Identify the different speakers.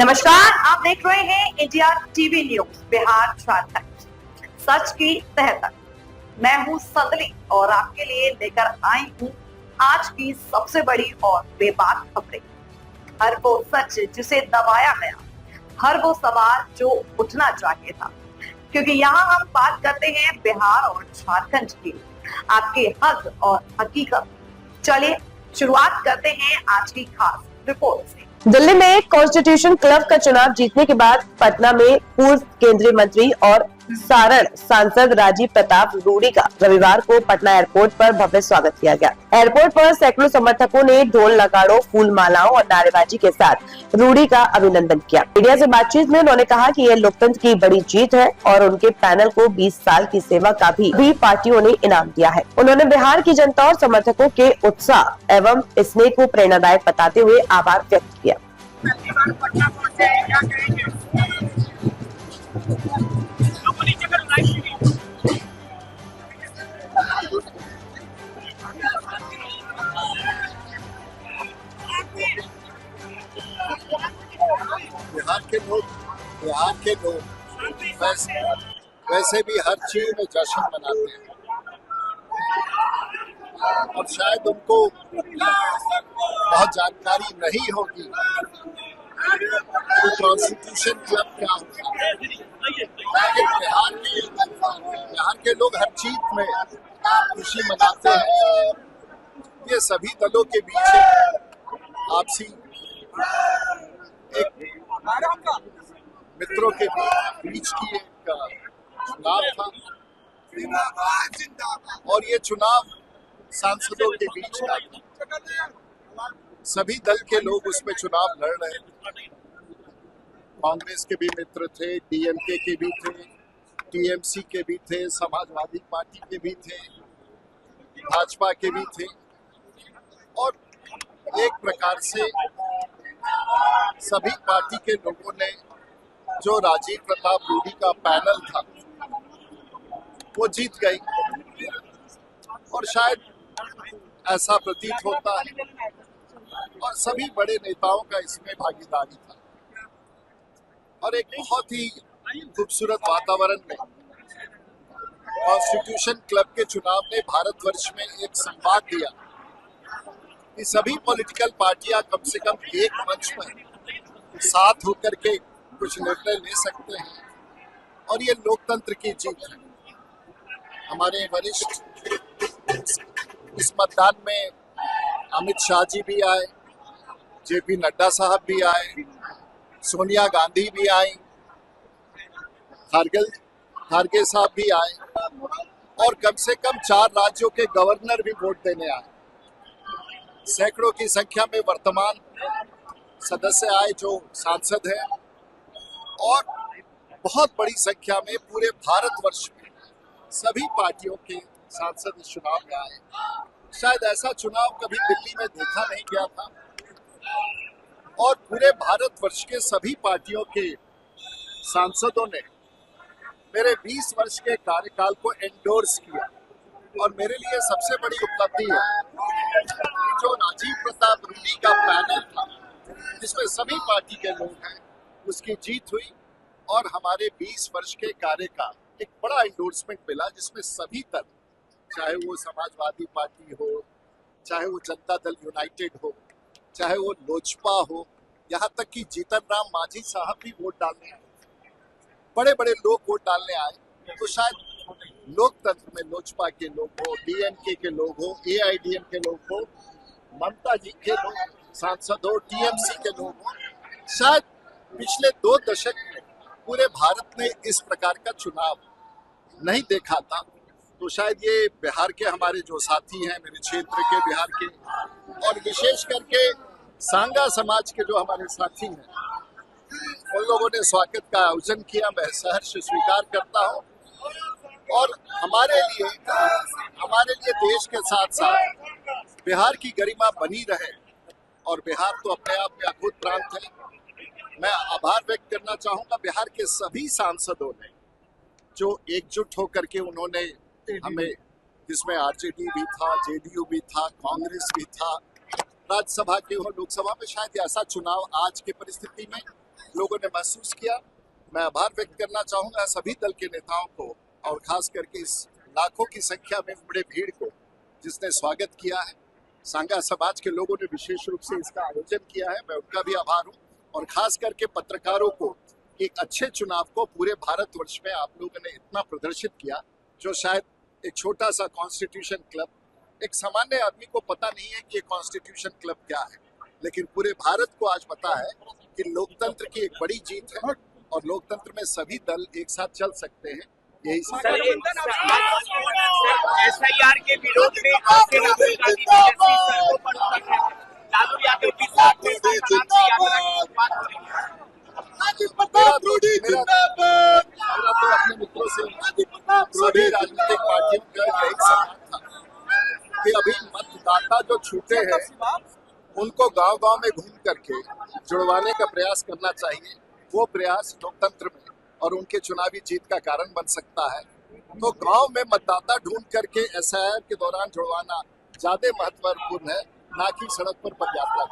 Speaker 1: नमस्कार, आप देख रहे हैं India TV news Bihar Jharkhand, सच की तह तक। मैं हूं संदली और आपके लिए लेकर आई हूं आज की सबसे बड़ी और बेबाक खबरें। हर वो सच जिसे दबाया गया, हर वो सवाल जो उठना चाहिए था, क्योंकि यहाँ हम बात करते हैं बिहार और झारखंड की, आपके हक और हकीकत। चलिए शुरुआत करते हैं आज की खास रिपोर्ट से। दिल्ली में कॉन्स्टिट्यूशन क्लब का चुनाव जीतने के बाद पटना में पूर्व केंद्रीय मंत्री और सारण सांसद राजीव प्रताप रूडी का रविवार को पटना एयरपोर्ट पर भव्य स्वागत किया गया। एयरपोर्ट पर सैकड़ों समर्थकों ने ढोल नगाड़ों, फूल मालाओं और नारेबाजी के साथ रूडी का अभिनंदन किया। मीडिया से बातचीत में उन्होंने कहा कि यह लोकतंत्र की बड़ी जीत है और उनके पैनल को 20 साल की सेवा का भी पार्टियों ने इनाम दिया है। उन्होंने बिहार की जनता और समर्थकों के उत्साह एवं स्नेह को प्रेरणादायक बताते हुए आभार व्यक्त किया।
Speaker 2: बिहार के लोग वैसे भी हर चीज में जश्न मनाते हैं और शायद उनको बहुत जानकारी नहीं होगी कि कॉन्स्टिट्यूशन क्लब क्या होता है। लेकिन बिहार के लोग हर चीज में खुशी मनाते हैं। ये सभी दलों के बीच आपसी एक मित्रों के बीच की एक चुनाव था और ये चुनाव सांसदों के बीच का था। सभी दल के लोग उसमें चुनाव लड़ रहे थे। कांग्रेस के भी मित्र थे, डीएमके के भी थे, टीएमसी के भी थे, समाजवादी पार्टी के भी थे, भाजपा के भी थे और एक प्रकार से सभी पार्टी के लोगों ने जो राजीव प्रताप रूडी का पैनल था वो जीत गई और शायद ऐसा प्रतीत होता है और सभी बड़े नेताओं का इसमें भागीदारी था और एक बहुत ही खूबसूरत वातावरण में कॉन्स्टिट्यूशन क्लब के चुनाव ने भारतवर्ष में एक संवाद दिया कि सभी पॉलिटिकल पार्टियां कम से कम एक मंच पर साथ होकर के कुछ निर्णय ले सकते हैं और ये लोकतंत्र की जीत है। हमारे वरिष्ठ इस मतदान में अमित शाह जी भी आए, जेपी नड्डा साहब भी आए, सोनिया गांधी भी आई, खारगे साहब भी आए और कम से कम 4 राज्यों के गवर्नर भी वोट देने आए। सैकड़ों की संख्या में वर्तमान सदस्य आए जो सांसद हैं और बहुत बड़ी संख्या में पूरे भारतवर्ष में सभी पार्टियों के सांसद इस चुनाव में आए। शायद ऐसा चुनाव कभी दिल्ली में देखा नहीं गया था और पूरे भारतवर्ष के सभी पार्टियों के सांसदों ने मेरे 20 वर्ष के कार्यकाल को एंडोर्स किया और मेरे लिए सबसे बड़ी उपलब्धि है जो राजीव प्रताप रूडी का पैनल था जिसमें सभी पार्टी के लोग हैं, उसकी जीत हुई और हमारे 20 वर्ष के कार्य का एक बड़ा एंडोर्समेंट मिला जिसमें सभी दल, चाहे वो समाजवादी पार्टी हो, चाहे वो जनता दल यूनाइटेड हो, चाहे वो लोजपा हो, यहाँ तक कि जीतन राम मांझी साहब भी वोट डालने आए। बड़े बड़े लोग वोट डालने आए तो शायद लोकतंत्र में लोजपा के लोग हो, डीएमके के लोग हो, एआईडीएम के लोग हो, ममता जी के लोग सांसद हो, टीएमसी के लोग हो, शायद पिछले 2 दशक में पूरे भारत ने इस प्रकार का चुनाव नहीं देखा था। तो शायद ये बिहार के हमारे जो साथी हैं, मेरे क्षेत्र के बिहार के और विशेष करके सांगा समाज के जो हमारे साथी हैं, उन लोगों ने स्वागत का आयोजन किया। मैं सहर्ष स्वीकार करता हूँ और हमारे लिए देश के साथ साथ बिहार की गरिमा बनी रहे और बिहार तो अपने आप में अद्भुत प्रांत है। मैं आभार व्यक्त करना चाहूँगा बिहार के सभी सांसदों ने जो एकजुट होकर के उन्होंने हमें, जिसमें आरजेडी भी था, जेडीयू भी था, कांग्रेस भी था, राज्यसभा के हो, लोकसभा में शायद ऐसा चुनाव आज की परिस्थिति में लोगों ने महसूस किया। मैं आभार व्यक्त करना चाहूंगा सभी दल के नेताओं को और खास करके इस लाखों की संख्या में उमड़े भीड़ को जिसने स्वागत किया है। सांगा समाज के लोगों ने विशेष रूप से इसका आयोजन किया है, मैं उनका भी आभार हूँ। और खास करके पत्रकारों को एक अच्छे चुनाव को पूरे भारतवर्ष में आप लोगों ने इतना प्रदर्शित किया, जो शायद एक छोटा सा कॉन्स्टिट्यूशन क्लब, एक सामान्य आदमी को पता नहीं है कि ये कॉन्स्टिट्यूशन क्लब क्या है, लेकिन पूरे भारत को आज पता है कि लोकतंत्र की एक बड़ी जीत है और लोकतंत्र में सभी दल एक साथ चल सकते हैं। यही
Speaker 3: SIR के विरोध में आपके राहुल गांधी जैसी सड़कों पर उतर रहे हैं। लालू यादव की साथ में
Speaker 2: मेरा तो अपने मित्रों से सभी राजनीतिक पार्टियों का एक सवाल था कि अभी मतदाता जो छूटे हैं उनको गांव-गांव में घूम करके जुड़वाने का प्रयास करना चाहिए। वो प्रयास लोकतंत्र में और उनके चुनावी जीत का कारण बन सकता है। तो गांव में मतदाता ढूंढ करके SIR के दौरान जुड़वाना ज्यादा महत्वपूर्ण है, ना कि सड़क पर पदयात्रा।